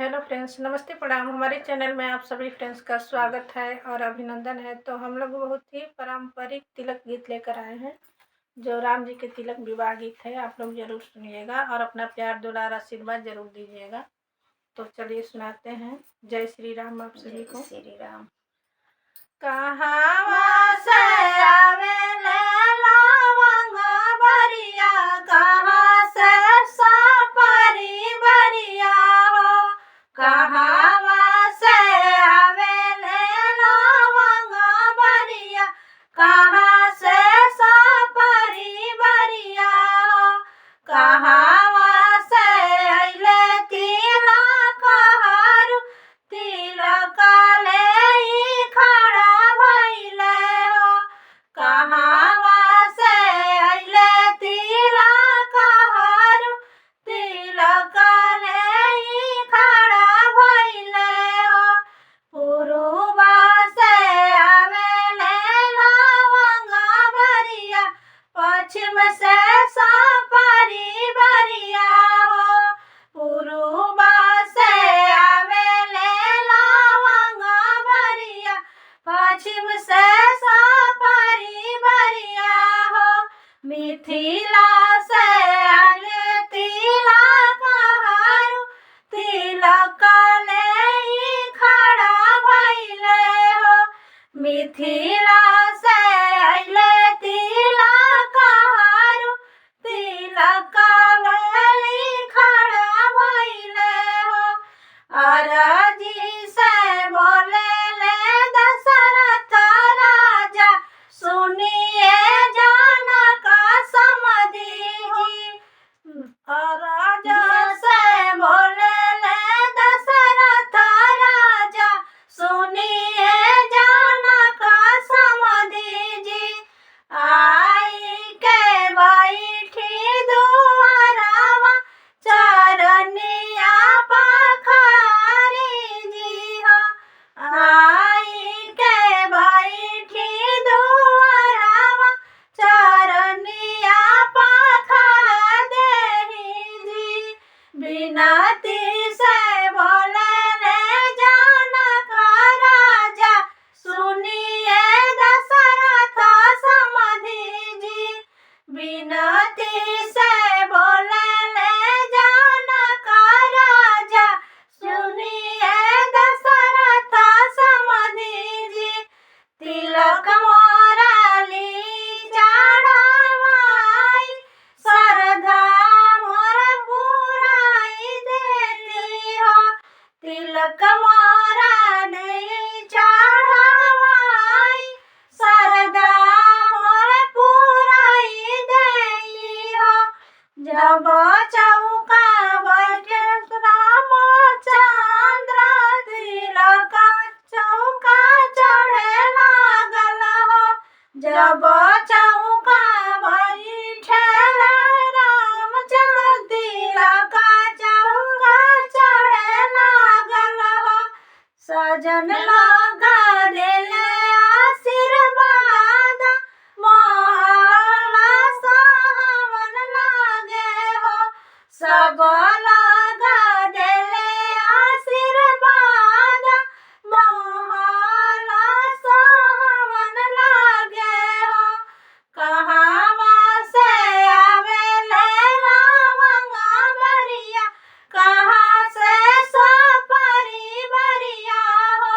Hello friends, नमस्ते प्रणाम। हमारे चैनल में आप सभी फ्रेंड्स का स्वागत है और अभिनंदन है। तो हम लोग बहुत ही पारंपरिक तिलक गीत लेकर आए हैं, जो राम जी के तिलक विवाह गीत है। आप लोग जरूर सुनिएगा और अपना प्यार दुलार आशीर्वाद जरूर दीजिएगा। तो चलिए सुनाते हैं। जय श्री राम आप सभी को। श्री राम। कहाँ से आवेले लवंग बरिया, कहाँ से सपरी बरिया हो। कहाँ से आवेले लवंग बरिया, कहाँ से सपरी बरिया हो। कहाँ से अइले तिलक हरू, तिलक लेई खड़ा भइले हो। कहाँ से अइले तिलक हरू, तिलक लेई खड़ा भइले हो। पुरुबा से आवेले लवंग बरिया, पश्चिम से सपरी बरिया हो। पुरुबा से आवेले लवंग बरिया, पश्चिम से सपरी बरिया हो। मिथिला से आले तिलक हरू, तिलक लेई खड़ा भइले हो। मिथिला से आले तिलक हरू, तिलक लेई खड़ा भइले हो। अरजी से बोलेले दशरथ राजा, सुनिए जनक समधी जी। अरजी से बोलेले दशरथ राजा, सुनिए जनक समधी जी। आई के बैठी दुआरवा, चरनिया पखारी जी हो। आई के बैठी दुआरवा, चरनिया पखार देहि जी। बिनती से बोलेले जनक राजा, सुनिए दशरथ समधी जी। बिनती से बोलेले जनक राजा, सुनिए दशरथ समधी जी। तिलक मोरा ली चढ़ावाई, श्रद्धा मोर पुराई देती हो। तिलक मोरा ली चढ़ावाई, श्रद्धा मोर पुराई देती हो। जब चौका बैठे रामचंद्र, तिलक चौका चढ़े लागल हो। जब चौका बैठे रामचंद्र, तिलक चौका चढ़े लागल हो। सजन लगा देले आशीर्वाद, महला सुहावन लागे हो। सब लगा देले आशीर्वाद, महला सुहावन लागे हो। कहाँ से आवेले लवंग बरिया, कहाँ से सपरी बरिया हो।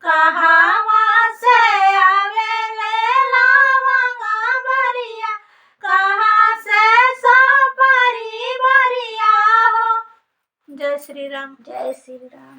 कहाँ से आवेले लवंग बरिया, कहाँ से सपरी बरिया हो। जय श्री राम। जय श्री राम।